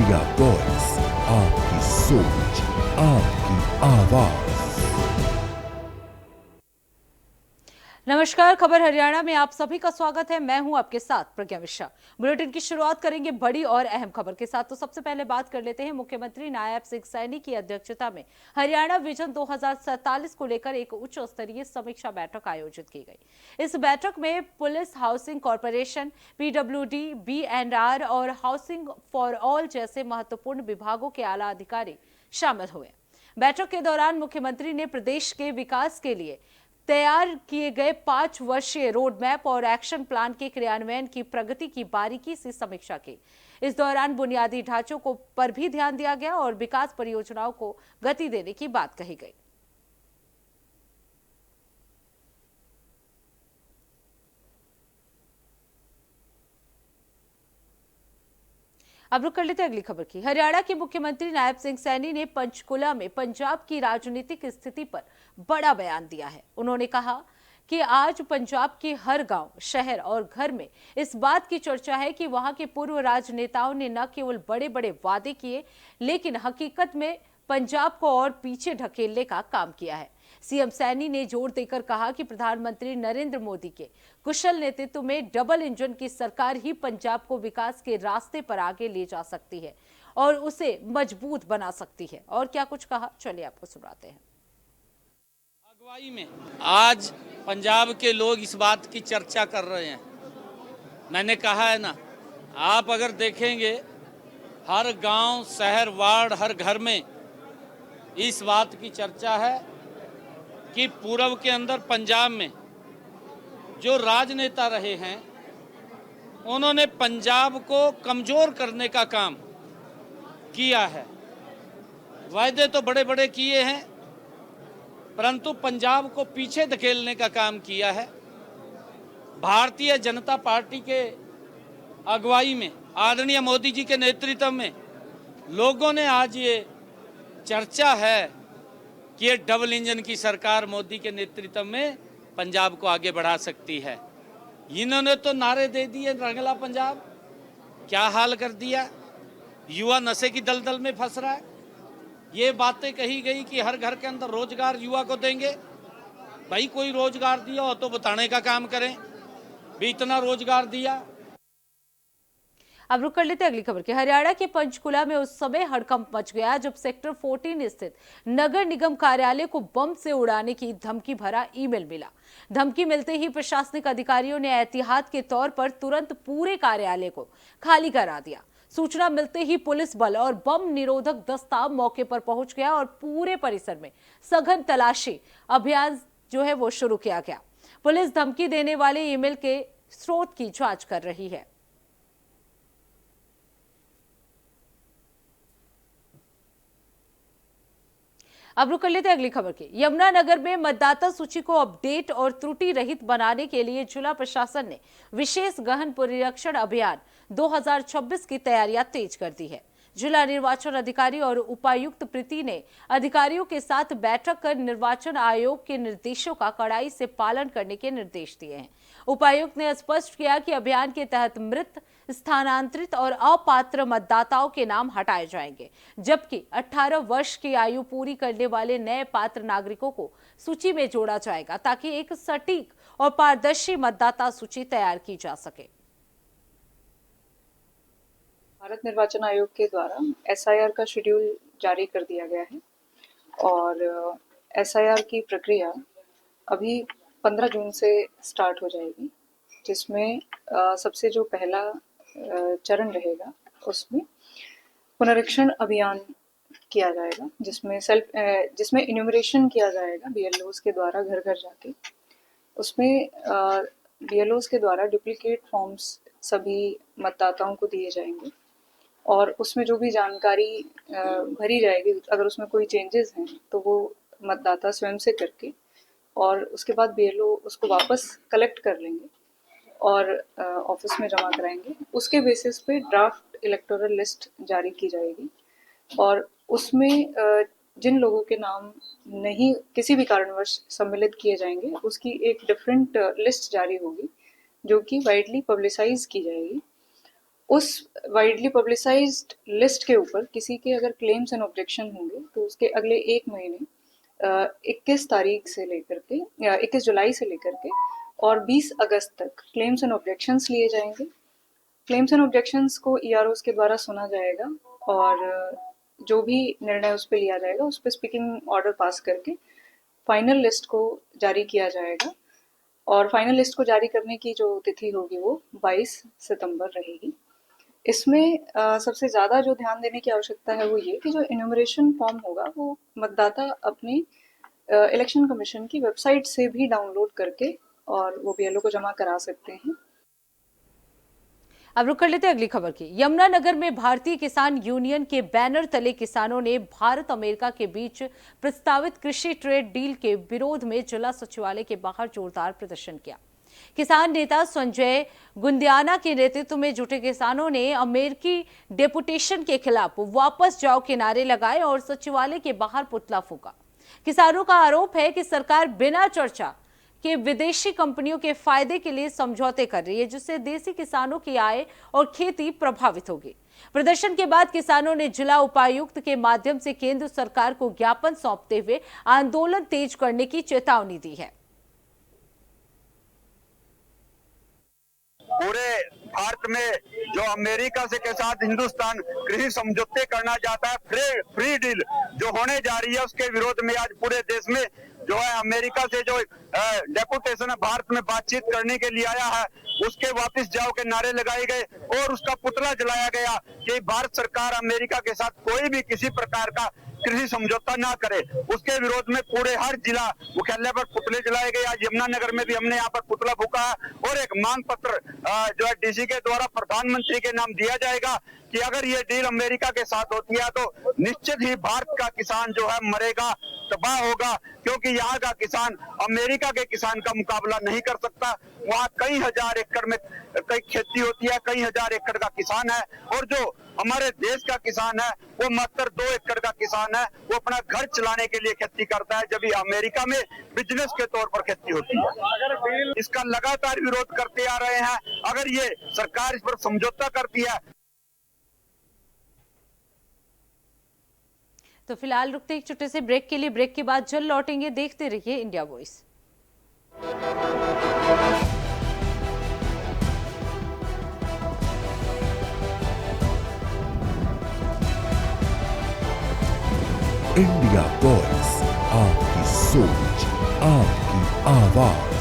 India voice, आपकी सोच, आपकी आवाज। नमस्कार, खबर हरियाणा में आप सभी का स्वागत है। मैं हूं आपके साथ प्रज्ञा मिश्रा। बुलेटिन की शुरुआत करेंगे बड़ी और अहम खबर के साथ। तो सबसे पहले बात कर लेते हैं मुख्यमंत्री नायब सिंह सैनी की अध्यक्षता में हरियाणा विजन 2047 को लेकर एक उच्च स्तरीय समीक्षा बैठक आयोजित की गई। इस बैठक में police, housing corporation, PWD, B&R और हाउसिंग फॉर ऑल जैसे महत्वपूर्ण विभागों के आला अधिकारी शामिल हुए। बैठक के दौरान मुख्यमंत्री ने प्रदेश के विकास के लिए तैयार किए गए 5 वर्षीय रोड मैप और एक्शन प्लान के क्रियान्वयन की प्रगति की बारीकी से समीक्षा की। इस दौरान बुनियादी ढांचों को पर भी ध्यान दिया गया और विकास परियोजनाओं को गति देने की बात कही गई। अब रुक कर लेते हैं अगली खबर की। हरियाणा के मुख्यमंत्री नायब सिंह सैनी ने पंचकुला में पंजाब की राजनीतिक स्थिति पर बड़ा बयान दिया है। उन्होंने कहा कि आज पंजाब के हर गांव, शहर और घर में इस बात की चर्चा है कि वहां के पूर्व राजनेताओं ने न केवल बड़े बड़े वादे किए, लेकिन हकीकत में पंजाब को और पीछे ढकेलने का काम किया है। सीएम सैनी ने जोर देकर कहा कि प्रधानमंत्री नरेंद्र मोदी के कुशल नेतृत्व में डबल इंजन की सरकार ही पंजाब को विकास के रास्ते पर आगे ले जा सकती है और उसे मजबूत बना सकती है। और क्या कुछ कहा, चलिए आपको सुनाते हैं। अगुवाई में आज पंजाब के लोग इस बात की चर्चा कर रहे हैं। मैंने कहा है ना, आप अगर देखेंगे हर गांव, शहर, वार्ड, हर घर में इस बात की चर्चा है कि पूर्व के अंदर पंजाब में जो राजनेता रहे हैं उन्होंने पंजाब को कमजोर करने का काम किया है। वायदे तो बड़े बड़े किए हैं, परंतु पंजाब को पीछे धकेलने का काम किया है। भारतीय जनता पार्टी के अगुवाई में, आदरणीय मोदी जी के नेतृत्व में लोगों ने आज ये चर्चा है कि ये डबल इंजन की सरकार मोदी के नेतृत्व में पंजाब को आगे बढ़ा सकती है। इन्होंने तो नारे दे दिए, रंगला पंजाब, क्या हाल कर दिया। युवा नशे की दलदल में फंस रहा है। ये बातें कही गई कि हर घर के अंदर रोजगार युवा को देंगे। भाई कोई रोजगार दिया हो तो बताने का काम करें, भी इतना रोजगार दिया। अब रुक कर लेते हैं अगली खबर के। हरियाणा के पंचकुला में उस समय हड़कंप मच गया जब सेक्टर 14 स्थित नगर निगम कार्यालय को बम से उड़ाने की धमकी भरा ईमेल मिला। धमकी मिलते ही प्रशासनिक अधिकारियों ने एहतियात के तौर पर तुरंत पूरे कार्यालय को खाली करा दिया। सूचना मिलते ही पुलिस बल और बम निरोधक दस्ता मौके पर पहुंच गया और पूरे परिसर में सघन तलाशी अभियान जो है वो शुरू किया गया। पुलिस धमकी देने वाले ईमेल के स्रोत की जांच कर रही है। अब रुक कर लेते हैं अगली खबर की। यमुनानगर में मतदाता सूची को अपडेट और त्रुटि रहित बनाने के लिए जिला प्रशासन ने विशेष गहन पुनरीक्षण अभियान 2026 की तैयारियां तेज कर दी है। जिला निर्वाचन अधिकारी और उपायुक्त प्रीति ने अधिकारियों के साथ बैठक कर निर्वाचन आयोग के निर्देशों का कड़ाई से पालन करने के निर्देश दिए हैं। उपायुक्त ने स्पष्ट किया कि अभियान के तहत मृत, स्थानांतरित और अपात्र मतदाताओं के नाम हटाए जाएंगे, जबकि 18 वर्ष की आयु पूरी करने वाले नए पात्र नागरिकों को सूची में जोड़ा जाएगा ताकि एक सटीक और पारदर्शी मतदाता सूची तैयार की जा सके। भारत निर्वाचन आयोग के द्वारा SIR का शेड्यूल जारी कर दिया गया है और SIR की प्रक्रिया अभी 15 जून से स्टार्ट हो जाएगी, जिसमें सबसे जो पहला चरण रहेगा उसमें पुनरीक्षण अभियान किया जाएगा, जिसमें इन्यूमरेशन किया जाएगा BLOs के द्वारा घर घर जाके। उसमें BLOs के द्वारा डुप्लीकेट फॉर्म्स सभी मतदाताओं को दिए जाएंगे और उसमें जो भी जानकारी भरी जाएगी, अगर उसमें कोई चेंजेस हैं तो वो मतदाता स्वयं से करके और उसके बाद BLO उसको वापस कलेक्ट कर लेंगे और ऑफिस में जमा कराएंगे। उसके बेसिस पे ड्राफ्ट इलेक्टोरल लिस्ट जारी की जाएगी और उसमें जिन लोगों के नाम नहीं किसी भी कारणवश सम्मिलित किए जाएंगे उसकी एक डिफरेंट लिस्ट जारी होगी जो कि वाइडली पब्लिसाइज की जाएगी उस वाइडली पब्लिसाइज्ड लिस्ट के ऊपर किसी के अगर क्लेम्स एंड ऑब्जेक्शन होंगे तो उसके अगले 1 महीने 21 तारीख से लेकर के 21 जुलाई से लेकर के और 20 अगस्त तक क्लेम्स एंड ऑब्जेक्शंस लिए जाएंगे। क्लेम्स एंड ऑब्जेक्शंस को ईआरओस के द्वारा सुना जाएगा और जो भी निर्णय उस पर लिया जाएगा उस पर स्पीकिंग ऑर्डर पास करके फाइनल लिस्ट को जारी किया जाएगा और फाइनल लिस्ट को जारी करने की जो तिथि होगी वो 22 सितंबर रहेगी। इसमें सबसे ज़्यादा जो ध्यान देने की आवश्यकता है वो ये कि जो इन्यूमरेशन फॉर्म होगा वो मतदाता अपने इलेक्शन कमीशन की वेबसाइट से भी डाउनलोड करके और वो बीएलओ को जमा करा सकते हैं। अब रुक कर लेते हैं अगली खबर की। यमुनानगर में भारतीय किसान यूनियन के बैनर तले किसानों ने भारत अमेरिका के बीच प्रस्तावित कृषि ट्रेड डील के विरोध में जिला सचिवालय के बाहर जोरदार प्रदर्शन किया। किसान नेता संजय गुंदियाना के नेतृत्व में जुटे किसानों ने अमेरिकी डेपुटेशन के खिलाफ वापस जाओ के नारे लगाए और सचिवालय के बाहर पुतला फूंका। किसानों का आरोप है कि सरकार बिना चर्चा के विदेशी कंपनियों के फायदे के लिए समझौते कर रही है, जिससे देसी किसानों की आय और खेती प्रभावित होगी। प्रदर्शन के बाद किसानों ने जिला उपायुक्त के माध्यम से केंद्र सरकार को ज्ञापन सौंपते हुए आंदोलन तेज करने की चेतावनी दी है। पूरे भारत में जो अमेरिका के साथ हिंदुस्तान कृषि समझौते करना चाहता है, फ्री डील जो होने जा रही है, उसके विरोध में आज पूरे देश में जो है अमेरिका से जो डेपुटेशन है भारत में बातचीत करने के लिए आया है, उसके वापस जाओ के नारे लगाए गए और उसका पुतला जलाया गया कि भारत सरकार अमेरिका के साथ कोई भी किसी प्रकार का कृषि समझौता ना करे। उसके विरोध में पूरे हर जिला मुख्यालय पर पुतले जलाए गए। आज यमुनानगर में भी हमने यहाँ पर पुतला फूका है और एक मांग पत्र जो है डीसी के द्वारा प्रधानमंत्री के नाम दिया जाएगा कि अगर ये डील अमेरिका के साथ होती है तो निश्चित ही भारत का किसान जो है मरेगा, तबाह होगा, क्योंकि यहाँ का किसान अमेरिका के किसान का मुकाबला नहीं कर सकता। वहाँ कई हजार एकड़ में कई खेती होती है, कई हजार एकड़ का किसान है और जो हमारे देश का किसान है वो मात्र 2 एकड़ का किसान है, वो अपना घर चलाने के लिए खेती करता है, जबकि अमेरिका में बिजनेस के तौर पर खेती होती है। इसका लगातार विरोध करते आ रहे हैं। अगर ये सरकार इस पर समझौता करती है तो फिलहाल रुकते एक छोटे से ब्रेक के लिए। ब्रेक के बाद जल्द लौटेंगे। देखते रहिए इंडिया वॉइस। इंडिया वॉइस, आपकी सोच, आपकी आवाज।